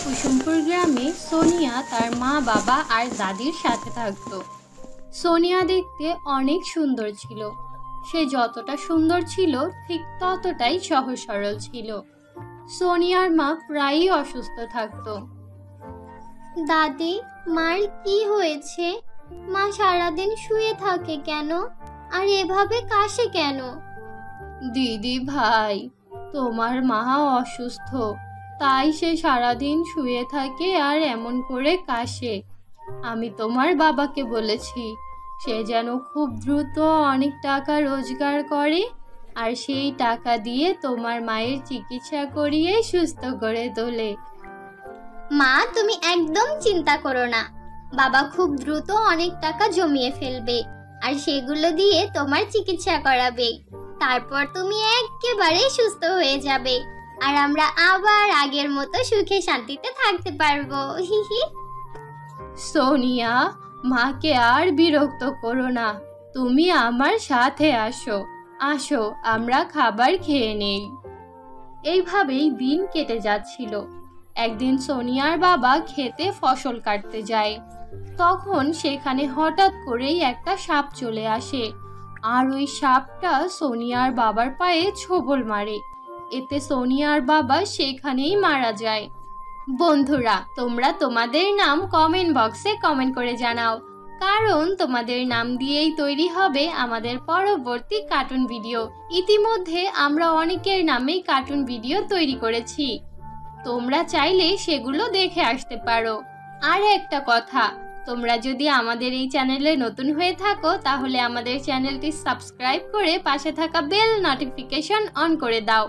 কুসুমপুর গ্রামে সোনিয়া তার মা বাবা আর দাদির সাথে থাকত। সোনিয়া দেখতে অনেক সুন্দর ছিল। সে যতটা সুন্দর ছিল ঠিক ততটাই সহজ সরল ছিল। সোনিয়ার মা প্রায়ই অসুস্থ থাকত। দাদি, মার কি হয়েছে? মা সারাদিন শুয়ে থাকে কেন আর এভাবে কাশে কেন? দিদি ভাই, তোমার মা অসুস্থ, তাই সে সারাদিন শুয়ে থাকে আর এমন করে কাশে। আমি তোমার বাবাকে বলেছি সে যেন খুব দ্রুত অনেক টাকা রোজগার করে আর সেই টাকা দিয়ে তোমার মায়ের চিকিৎসা করিয়ে সুস্থ করে তোলে। মা, তুমি একদম চিন্তা করো না। বাবা খুব দ্রুত অনেক টাকা জমিয়ে ফেলবে আর সেগুলো দিয়ে তোমার চিকিৎসা করাবে। তারপর তুমি একেবারে সুস্থ হয়ে যাবে আর আমরা আবার আগের মতো সুখে শান্তিতে থাকতে পারবো। হিহি। সোনিয়া, মাকে আর বিরক্ত করো না, তুমি আমার সাথে আসো। আসো, আমরা খাবার খেয়ে নেই। এইভাবেই দিন কেটে যাচ্ছিল। একদিন সোনিয়ার বাবা খেতে ফসল কাটতে যায়। তখন সেখানে হঠাৎ করেই একটা সাপ চলে আসে আর ওই সাপটা সোনিয়ার বাবার পায়ে ছোবল মারে। এতে সোনিয়ার বাবা সেখানেই মারা যায়। বন্ধুরা, তোমরা তোমাদের নাম কমেন্ট বক্সে কমেন্ট করে জানাও, কারণ তোমাদের নাম দিয়েই তৈরি হবে আমাদের পরবর্তী কার্টুন ভিডিও। ইতিমধ্যে আমরা অনেকের নামেই কার্টুন ভিডিও তৈরি করেছি, তোমরা চাইলে সেগুলো দেখে আসতে পারো। আর একটা কথা, তোমরা যদি আমাদের এই চ্যানেলে নতুন হয়ে থাকো তাহলে আমাদের চ্যানেলটি সাবস্ক্রাইব করে পাশে থাকা বেল নোটিফিকেশন অন করে দাও।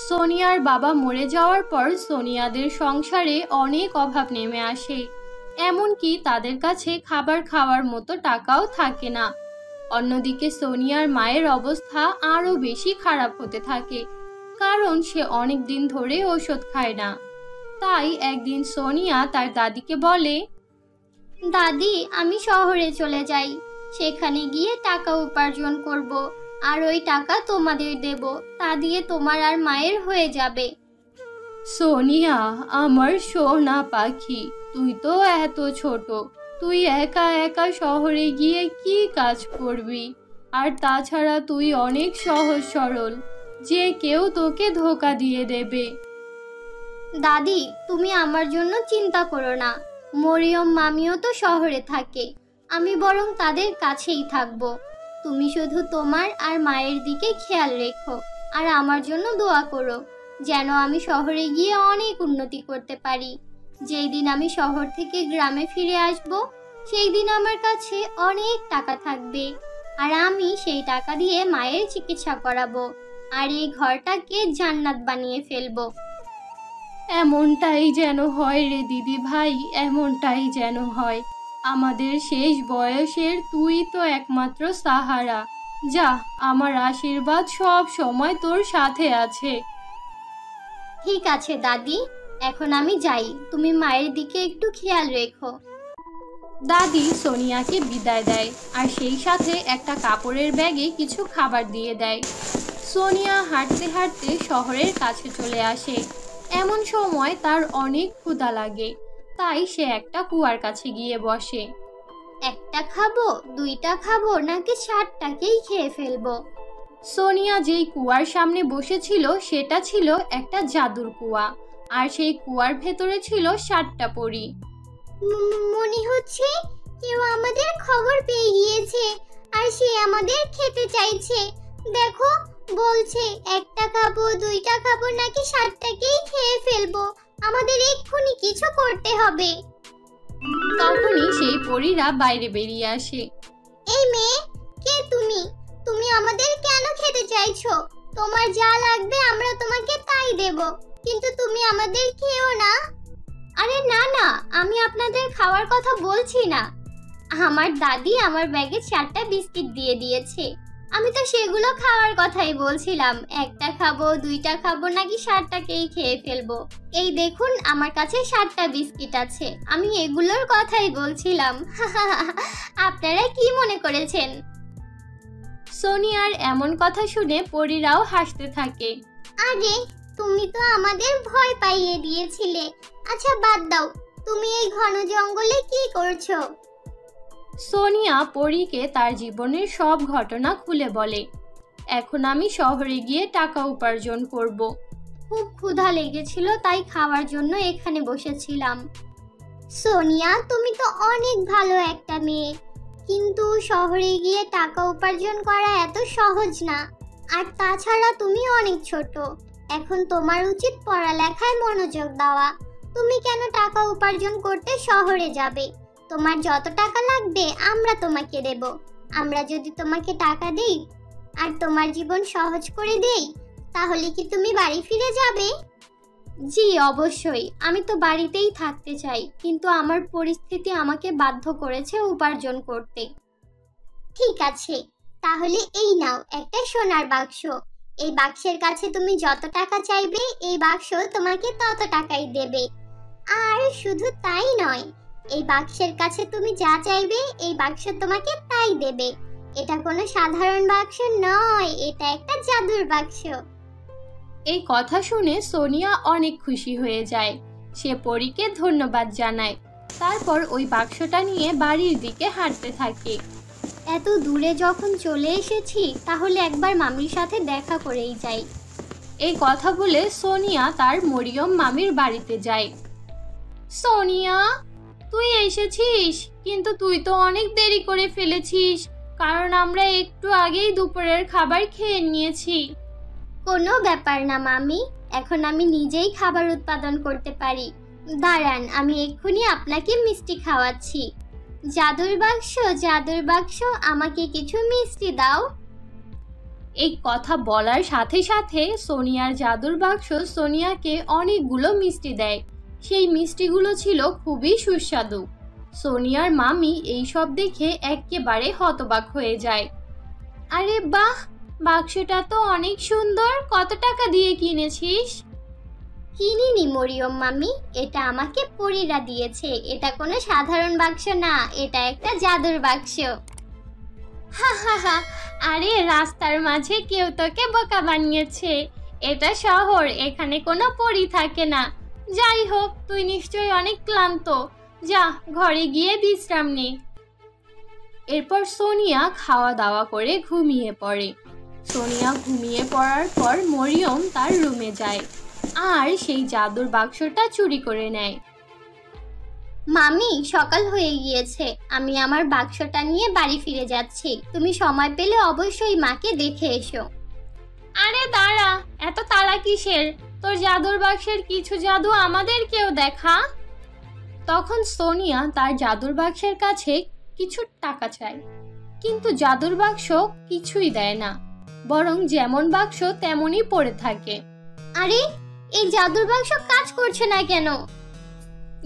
সোনিয়ার বাবা মরে যাওয়ার পর সোনিয়াদের সংসারে অনেক অভাব নেমে আসে, এমনকি তাদের কাছে খাবার খাওয়ার মতো টাকাও থাকে না। অন্যদিকে সোনিয়ার মায়ের অবস্থা আরো বেশি খারাপ হতে থাকে, কারণ সে অনেক দিন ধরে ওষুধ খায় না। তাই একদিন সোনিয়া তার দাদিকে বলে, দাদি, আমি শহরে চলে যাই, সেখানে গিয়ে টাকা উপার্জন করব আর ওই টাকা তোমাদের দেব, তা দিয়ে তোমার আর মায়ের হয়ে যাবে। সোনিয়া, আমার সোনা পাখি, তুই তো এত ছোট, তুই একা একা শহরে গিয়ে কি কাজ করবি? আর তাছাড়া তুই অনেক সহজ সরল, যে কেউ তোকে ধোকা দিয়ে দেবে। দাদি, তুমি আমার জন্য চিন্তা করো না। মরিয়ম মামিও তো শহরে থাকে, আমি বরং তাদের কাছেই থাকবো। তুমি শুধু তোমার আর মায়ের দিকে খেয়াল রেখো আর আমার জন্য দোয়া করো, যেন আমি শহরে গিয়ে অনেক উন্নতি করতে পারি। যেই দিন আমি শহর থেকে গ্রামে ফিরে আসব, সেই দিন আমার কাছে অনেক টাকা থাকবে আর আমি সেই টাকা দিয়ে মায়ের চিকিৎসা করাবো আর এই ঘরটাকে জান্নাত বানিয়ে ফেলবো। এমনটাই যেন হয় রে দিদি ভাই, এমনটাই যেন হয়। আমাদের শেষ বয়সের তুই তো একমাত্র সাহারা। যা, আমার আশীর্বাদ সব সময় তোর সাথে আছে। ঠিক আছে দাদি, এখন আমি যাই, তুমি মায়ের দিকে একটু খেয়াল রেখো। দাদি সোনিয়াকে বিদায় দেয় আর সেই সাথে একটা কাপড়ের ব্যাগে কিছু খাবার দিয়ে দেয়। সোনিয়া হাঁটতে হাঁটতে শহরের কাছে চলে আসে। এমন সময় তার অনেক ক্ষুধা লাগে, তাই সে একটা কুয়ার কাছে গিয়ে বসে। একটা খাবো, দুইটা খাবো, নাকি 60টাকেই খেয়ে ফেলবো? সোনিয়া যেই কুয়ার সামনে বসেছিল সেটা ছিল একটা জাদুর কুয়া, আর সেই কুয়ার ভেতরে ছিল 60টা পরী। মনে হচ্ছে কেউ আমাদের খবর পেয়ে গিয়েছে আর সে আমাদের খেতে চাইছে। দেখো, বলছে একটা খাবো, দুইটা খাবো, নাকি 60টাকেই খেয়ে ফেলবো। আমাদের এক্ষুনি কিছু করতে হবে। তখনই সেই পরীরা বাইরে বেরিয়ে আসে। এই মেয়ে, কে তুমি? তুমি আমাদের কেন খেতে চাইছো? তোমার যা লাগবে আমরা তোমাকে তাই দেব, কিন্তু তুমি আমাদের খেও না। আরে না না, আমি আপনাদের খাওয়ার কথা বলছি না। আমার দাদি আমার ব্যাগে 4টা বিস্কিট দিয়ে দিয়েছে, আমি তো সেগুলো খাওয়ার কথাই বলছিলাম। একটা খাবো, দুইটা খাবো, নাকি 60টাকেই খেয়ে ফেলবো? এই দেখুন, আমার কাছে 7টা বিস্কিট আছে, আমি এগুলোর কথাই বলছিলাম। আপনারা কি মনে করেছেন? সোনিয়ার এমন কথা শুনে পরীরাও হাসতে থাকে। আরে তুমি তো আমাদের ভয় পাইয়ে দিয়েছিলে। আচ্ছা বাদ দাও, তুমি এই ঘন জঙ্গলে কি করছো? সোনিয়া পরীকে তার জীবনের সব ঘটনা খুলে বলে। এখন আমি শহরে গিয়ে টাকা উপার্জন করব। খুব ক্ষুধা লেগেছিল, তাই খাওয়ার জন্য এখানে বসেছিলাম। সোনিয়া, তুমি তো অনেক ভালো একটা মেয়ে, কিন্তু শহরে গিয়ে টাকা উপার্জন করা এত সহজ না। আর তাছাড়া তুমি অনেক ছোট, এখন তোমার উচিত পড়ালেখায় মনোযোগ দেওয়া। তুমি কেন টাকা উপার্জন করতে শহরে যাবে? তোমার যত টাকা লাগবে আমরা তোমাকে দেব। আমরা যদি তোমাকে টাকা দেই আর তোমার জীবন সহজ করে দেই, তাহলে কি তুমি বাড়ি ফিরে যাবে? জি অবশ্যই, আমি তো বাড়িতেই থাকতে চাই, কিন্তু আমার পরিস্থিতি আমাকে বাধ্য করেছে উপার্জন করতে। ঠিক আছে, তাহলে এই নাও একটা সোনার বাক্স। এই বাক্সের কাছে তুমি যত টাকা চাইবে, এই বাক্স তোমাকে তত টাকাই দেবে। আর শুধু তাই নয়, এই বাক্সের কাছে তুমি যা চাইবে, এই বাক্স তোমাকে তাই দেবে। এটা কোনো সাধারণ বাক্স নয়, এটা একটা জাদুর বাক্স। এই কথা শুনে সোনিয়া অনেক খুশি হয়ে যায়। সে পরীকে ধন্যবাদ জানায়। তারপর ওই বাক্সটা নিয়ে বাড়ির দিকে হাঁটতে থাকে। এত দূরে যখন চলে এসেছি, তাহলে একবার মামির সাথে দেখা করেই যাই। এই কথা বলে সোনিয়া তার মরিয়ম মামির বাড়িতে যায়। সোনিয়া, তুই এসেছিস, কিন্তু তুই তো অনেক দেরি করে ফেলেছিস, কারণ আমরা একটু আগেই দুপুরের খাবার খেয়ে নিয়েছি। কোনো ব্যাপার না মামি, এখন আমি নিজেই খাবার উৎপাদন করতে পারি। দাঁড়ান, আমি এক্ষুনি আপনাকে মিষ্টি খাওয়াচ্ছি। জাদুর বাক্স, জাদুর বাক্স, আমাকে কিছু মিষ্টি দাও। এই কথা বলার সাথে সাথে সোনিয়ার জাদুর বাক্স সোনিয়াকে অনেকগুলো মিষ্টি দেয়। সেই মিষ্টিগুলো ছিল খুবই সুস্বাদু। সোনিয়ার মামি এই সব দেখে একেবারে হতবাক হয়ে যায়। আরে বাহ, বাক্সটা তো অনেক সুন্দর, কত টাকা দিয়ে কিনেছিস? কিনিনি মরিয়ম মামি, এটা আমাকে পরীরা দিয়েছে। এটা কোনো সাধারণ বাক্স না, এটা একটা জাদুর বাক্স। হা হা হা, আরে রাস্তার মাঝে কেউ তোকে বোকা বানিয়েছে। এটা শহর, এখানে কোনো পরী থাকে না। যাই হোক, তুই নিশ্চয়ই অনেক ক্লান্ত, যা ঘরে গিয়ে বিশ্রাম নে। এরপর সোনিয়া খাওয়া দাওয়া করে ঘুমিয়ে পড়ে। সোনিয়া ঘুমিয়ে পড়ার পর মরিয়ম তার রুমে যায় আর সেই জাদুর বাক্সটা চুরি করে নেয়। মামি, সকাল হয়ে গিয়েছে, আমি আমার বাক্সটা নিয়ে বাড়ি ফিরে যাচ্ছি। তুমি সময় পেলে অবশ্যই মাকে দেখে এসো। আরে দাঁড়া, এত তাড়া কিসের? তোর জাদুর বাক্সের কিছু জাদু আমাদেরকেও দেখা। তখন সোনিয়া তার জাদুর বাক্সের কাছে কিছু টাকা চায়, কিন্তু জাদুর বাক্স কিছুই দেয় না, বরং যেমন বাক্স তেমনই পড়ে থাকে। আরে, এই জাদুর বাক্স কাজ করছে না কেন?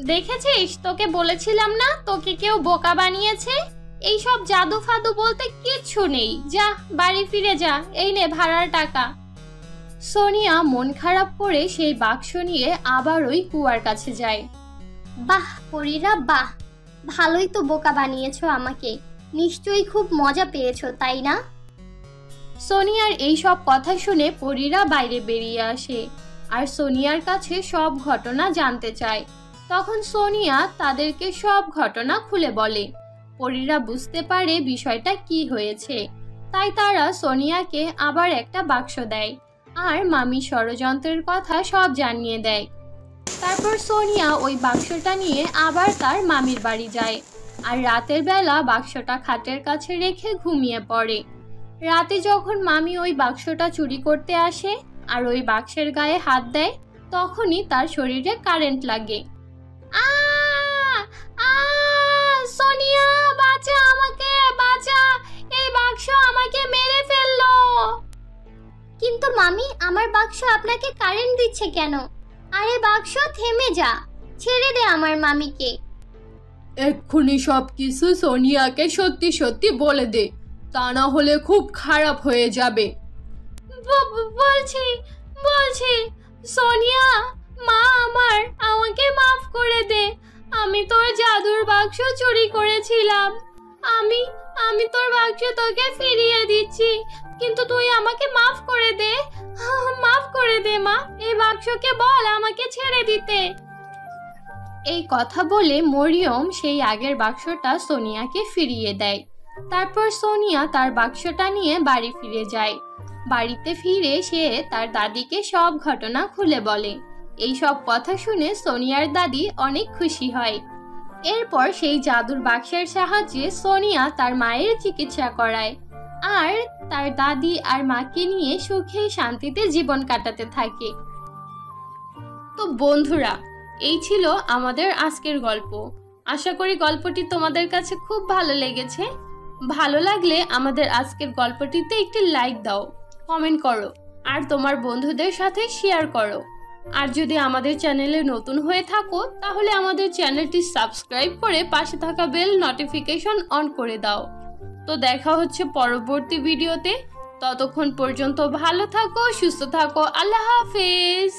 দেখেছিস, তোকে বলেছিলাম না তোকে কেউ বোকা বানিয়েছে। এইসব জাদু ফাদু বলতে কিচ্ছু নেই, যা বাড়ি ফিরে যা, এই নে ভাড়ার টাকা। সোনিয়া মন খারাপ করে সেই বাক্স নিয়ে আবার ওই কুয়ার কাছে যায়। বাহ পরীরা, বাহ, ভালোই তো বোকা বানিয়েছো আমাকে। নিশ্চয়ই খুব মজা পেয়েছো, তাই না? সোনিয়ার এই সব কথা শুনে পরীরা বাইরে বেরিয়ে আসে আর সোনিয়ার কাছে সব ঘটনা জানতে চায়। তখন সোনিয়া তাদেরকে সব ঘটনা খুলে বলে। পরীরা বুঝতে পারে বিষয়টা কি হয়েছে, তাই তারা সোনিয়াকে আবার একটা বাক্স দেয় আর মামি ষড়যন্ত্রের কথা সব জানিয়ে দেয়। তারপর সোনিয়া ওই বাক্সটা নিয়ে আবার তার মামির বাড়ি যায় আর রাতের বেলা বাক্সটা খাটের কাছে রেখে ঘুমিয়ে পড়ে। রাতে যখন মামি ওই বাক্সটা চুরি করতে আসে আর ওই বাক্সের গায়ে হাত দেয়, তখনই তার শরীরে কারেন্ট লাগে। সোনিয়া, বাঁচা আমাকে, বাঁচা, এই বাক্স আমাকে মেরে ফেললো। কিন্তু মামি, আমার বাক্স আপনাকে কারেন্ট দিচ্ছে কেন? আরে বাক্স, থেমে যা, ছেড়ে দে আমার মামিকে। এক্ষুনি সব কিছু সোনিয়াকে সত্যি সত্যি বলে দে, তা না হলে খুব খারাপ হয়ে যাবে। বলছি বলছি সোনিয়া, মা আমার, আমাকে মাফ করে দে। আমি তোর জাদুর বাক্স চুরি করেছিলাম। আমি তোর বাক্স তোকে ফিরিয়ে দিচ্ছি, কিন্তু তুই আমাকে মাফ করে দে। মাফ করে দে মা, এই বাক্সকে বল আমাকে ছেড়ে দিতে। এই কথা বলে মরিয়ম সেই আগের বাক্সটা সোনিয়াকে ফিরিয়ে দেয়। তারপর সোনিয়া তার বাক্সটা নিয়ে বাড়ি ফিরে যায়। বাড়িতে ফিরে সে তার দাদিকে সব ঘটনা খুলে বলে। এই সব কথা শুনে সোনিয়ার দাদি অনেক খুশি হয়। এরপর সেই জাদুর বাক্সের সাহায্যে সোনিয়া তার মায়ের চিকিৎসা করায় আর তার দাদি আর মাকে নিয়ে সুখে শান্তিতে জীবন কাটাতে থাকে। তো বন্ধুরা, এই ছিল আমাদের আজকের গল্প। আশা করি গল্পটি তোমাদের কাছে খুব ভালো লেগেছে। ভালো লাগলে আমাদের আজকের গল্পটিতে একটি লাইক দাও, কমেন্ট করো আর তোমার বন্ধুদের সাথে শেয়ার করো। আর যদি আমাদের চ্যানেলে নতুন হয়ে থাকো তাহলে আমাদের চ্যানেলটি সাবস্ক্রাইব করে পাশে থাকা বেল নোটিফিকেশন অন করে দাও। তো দেখা হচ্ছে পরবর্তী ভিডিওতে। ততক্ষণ পর্যন্ত ভালো থাকো, সুস্থ থাকো। আল্লাহ হাফেজ।